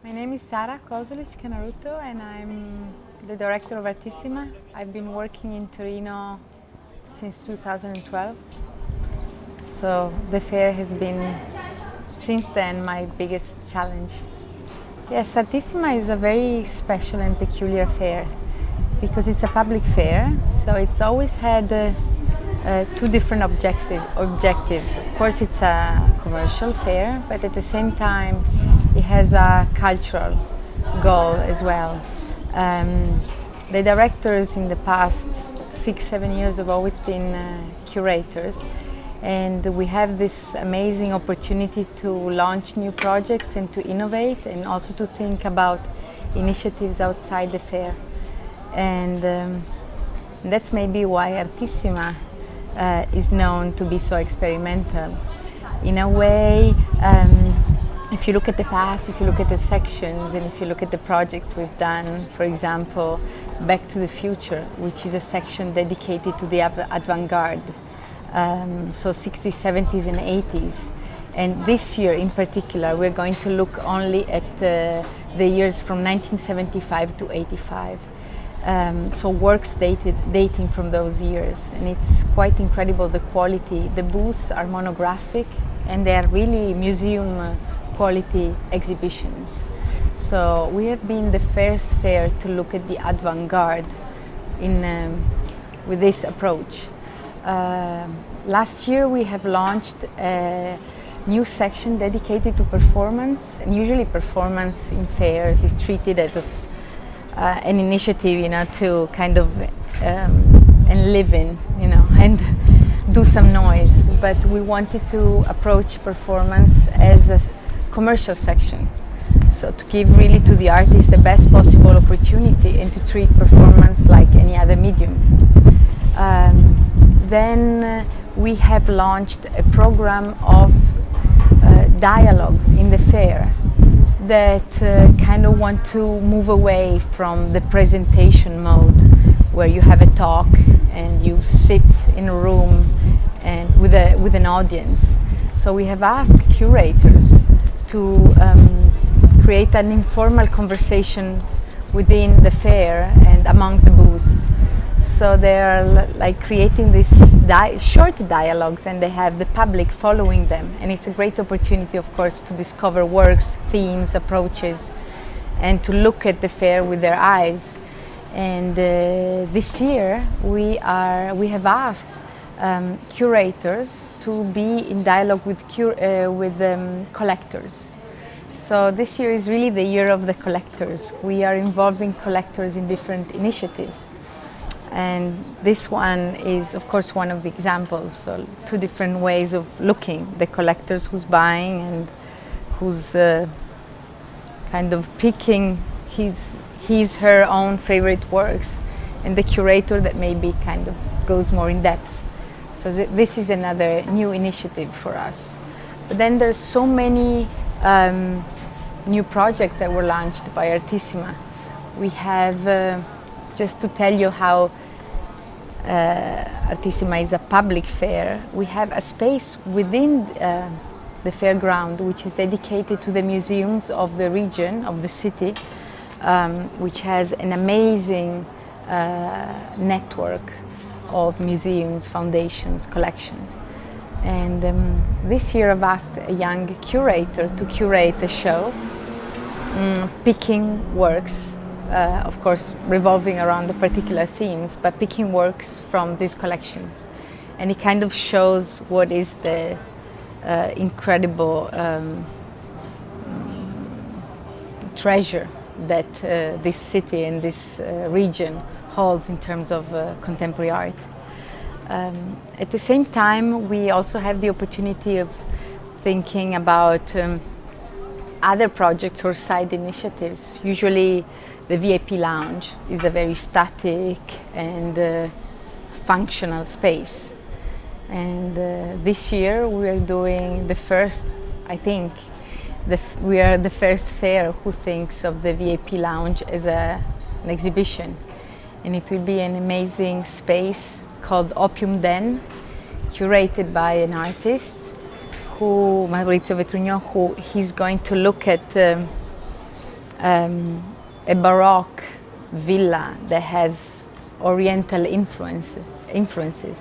My name is Sara Cosulich and I'm the director of Artissima. I've been working in Torino since 2012. So the fair has been, since then, my biggest challenge. Yes, Artissima is a very special and peculiar fair because it's a public fair, so it's always had two different objectives. Of course, it's a commercial fair, but at the same time, it has a cultural goal as well. The directors in the past 6-7 years have always been curators, and we have this amazing opportunity to launch new projects and to innovate and also to think about initiatives outside the fair. And that's maybe why Artissima is known to be so experimental. In a way, if you look at the past, if you look at the sections, and if you look at the projects we've done, for example, Back to the Future, which is a section dedicated to the avant-garde, so 60s, 70s and 80s. And this year in particular, we're going to look only at the years from 1975 to 85. So works dating from those years, and it's quite incredible the quality. The booths are monographic and they are really museum quality exhibitions. So we have been the first fair to look at the avant-garde with this approach. Last year we have launched a new section dedicated to performance, and usually performance in fairs is treated as an initiative, to kind of and live in, and do some noise. But we wanted to approach performance as a commercial section, so to give really to the artist the best possible opportunity and to treat performance like any other medium. Then we have launched a program of dialogues in the fair that kind of want to move away from the presentation mode where you have a talk and you sit in a room and with an audience. So we have asked curators to create an informal conversation within the fair and among the booths. So they're like creating these short dialogues, and they have the public following them. And it's a great opportunity, of course, to discover works, themes, approaches, and to look at the fair with their eyes. And this year we have asked curators to be in dialogue with collectors. So this year is really the year of the collectors. We are involving collectors in different initiatives. And this one is, of course, one of the examples. So two different ways of looking: the collectors who's buying and who's kind of picking her own favorite works, and the curator that maybe kind of goes more in depth. So this is another new initiative for us. But then there's so many new projects that were launched by Artissima. We have just to tell you how Artissima is a public fair, we have a space within the fairground which is dedicated to the museums of the region, of the city, which has an amazing network of museums, foundations, collections. And this year I've asked a young curator to curate a show, picking works, of course revolving around the particular themes, but picking works from this collection. And it kind of shows what is the incredible treasure that this city and this region holds in terms of contemporary art. At the same time, we also have the opportunity of thinking about other projects or side initiatives. Usually the VIP lounge is a very static and functional space. And this year we are doing the first, I think, we are the first fair who thinks of the VIP lounge as an exhibition. And it will be an amazing space called Opium Den. curated by an artist, Maurizio Vetrugno, who he's going to look at a Baroque villa that has Oriental influences,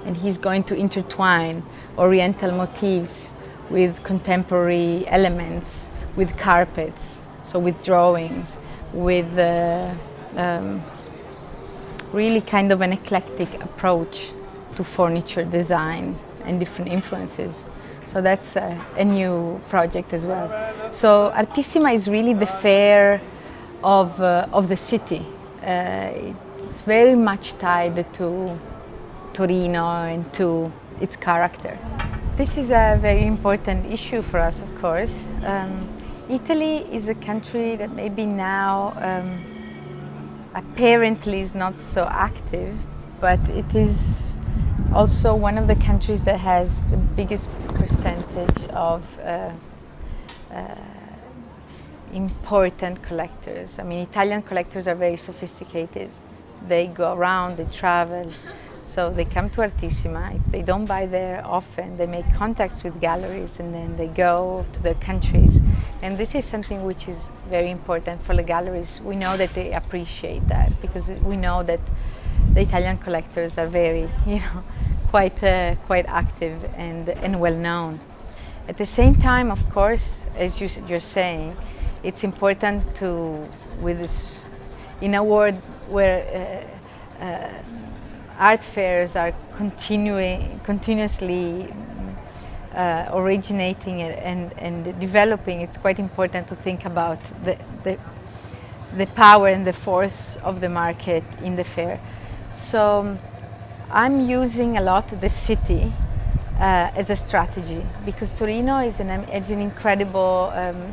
and he's going to intertwine Oriental motifs with contemporary elements, with carpets, so with drawings, with really kind of an eclectic approach to furniture design and different influences. So that's a new project as well. So Artissima is really the fair of the city. It's very much tied to Torino and to its character. This is a very important issue for us, of course. Italy is a country that maybe now apparently is not so active, but it is also one of the countries that has the biggest percentage of important collectors. I mean, Italian collectors are very sophisticated. They go around, they travel, so they come to Artissima. If they don't buy there often, they make contacts with galleries and then they go to their countries. And this is something which is very important for the galleries. We know that they appreciate that because we know that the Italian collectors are very, quite active and well known. At the same time, of course, as you're saying, it's important to, with this, in a world where art fairs are continuously originating and developing, it's quite important to think about the power and the force of the market in the fair. So I'm using a lot the city as a strategy because Torino is an incredible,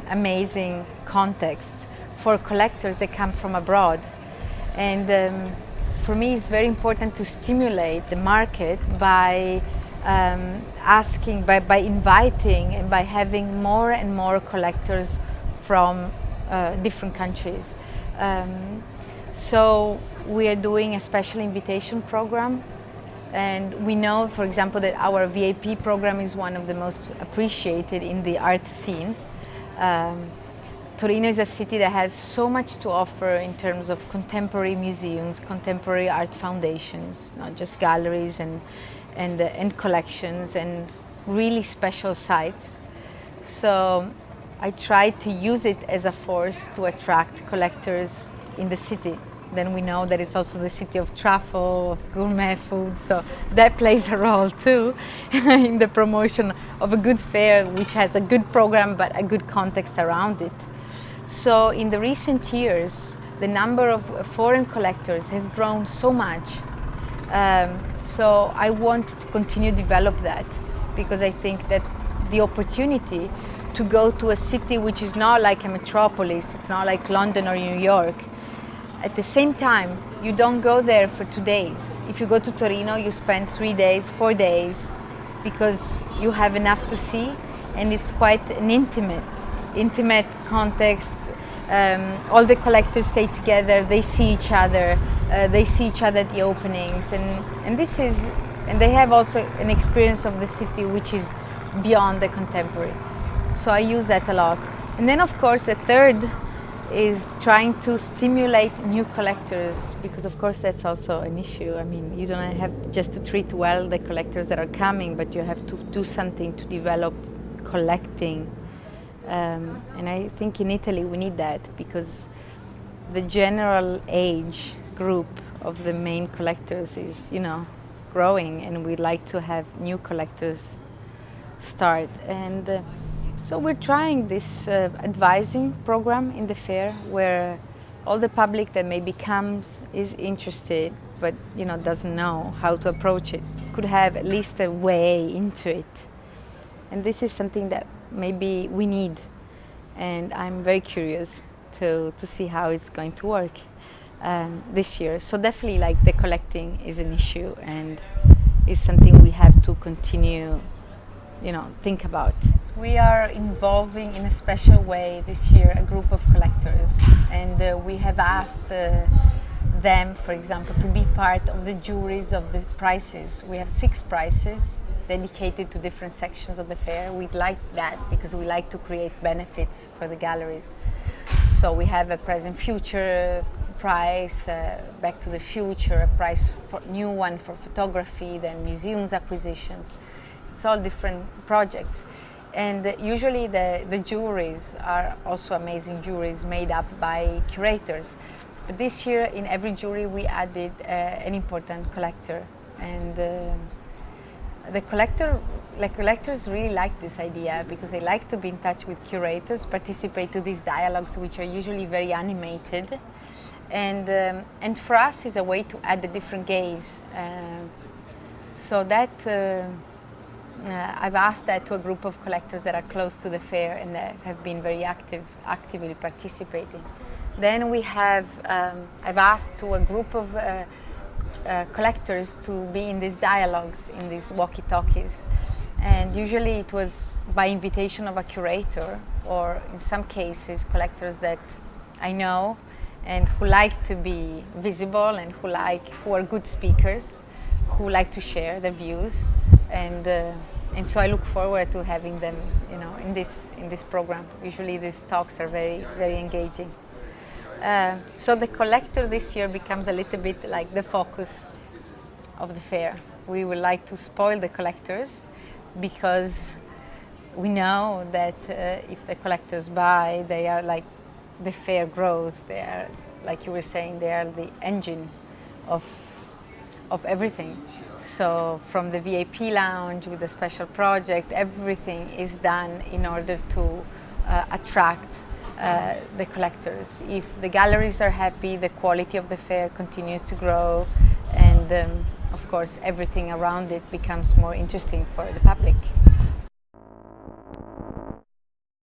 amazing context for collectors that come from abroad. And for me, it's very important to stimulate the market by by inviting and by having more and more collectors from different countries. So we are doing a special invitation program, and we know, for example, that our VIP program is one of the most appreciated in the art scene. Torino is a city that has so much to offer in terms of contemporary museums, contemporary art foundations, not just galleries and collections and really special sites. So I try to use it as a force to attract collectors in the city. Then we know that it's also the city of truffle, of gourmet food, so that plays a role too in the promotion of a good fair which has a good program but a good context around it. So in the recent years, the number of foreign collectors has grown so much. So I want to continue to develop that because I think that the opportunity to go to a city which is not like a metropolis, it's not like London or New York. At the same time, you don't go there for 2 days. If you go to Torino, you spend 3 days, 4 days, because you have enough to see, and it's quite an intimate context. All the collectors stay together, they see each other at the openings, and they have also an experience of the city which is beyond the contemporary. So I use that a lot. And then, of course, the third is trying to stimulate new collectors, because of course that's also an issue. I mean, you don't have just to treat well the collectors that are coming, but you have to do something to develop collecting. And I think in Italy we need that because the general age group of the main collectors is, growing, and we'd like to have new collectors start. And so we're trying this advising program in the fair where all the public that maybe comes is interested but doesn't know how to approach it could have at least a way into it. And this is something that maybe we need, and I'm very curious to see how it's going to work this year. So definitely, like, the collecting is an issue and is something we have to continue think about. We are involving in a special way this year a group of collectors, and we have asked them, for example, to be part of the juries of the prizes. We have 6 prizes dedicated to different sections of the fair. We like that because we like to create benefits for the galleries. So we have a present future prize, Back to the Future, a prize for new one for photography, then museums acquisitions. It's all different projects. And usually the juries are also amazing juries made up by curators. But this year in every jury we added an important collector. And the collectors really like this idea because they like to be in touch with curators, participate to these dialogues which are usually very animated. And for us is a way to add a different gaze. So that I've asked that to a group of collectors that are close to the fair and that have been very actively participating. Then we have, I've asked to a group of collectors to be in these dialogues, in these walkie-talkies. And usually it was by invitation of a curator, or in some cases collectors that I know and who like to be visible and who are good speakers, who like to share their views. And so I look forward to having them, in this program. Usually these talks are very, very engaging. So the collector this year becomes a little bit like the focus of the fair. We would like to spoil the collectors because we know that if the collectors buy, they are like, the fair grows. They are, like you were saying, they are the engine of everything. So from the VIP lounge with a special project, everything is done in order to attract the collectors. If the galleries are happy, the quality of the fair continues to grow, and of course everything around it becomes more interesting for the public.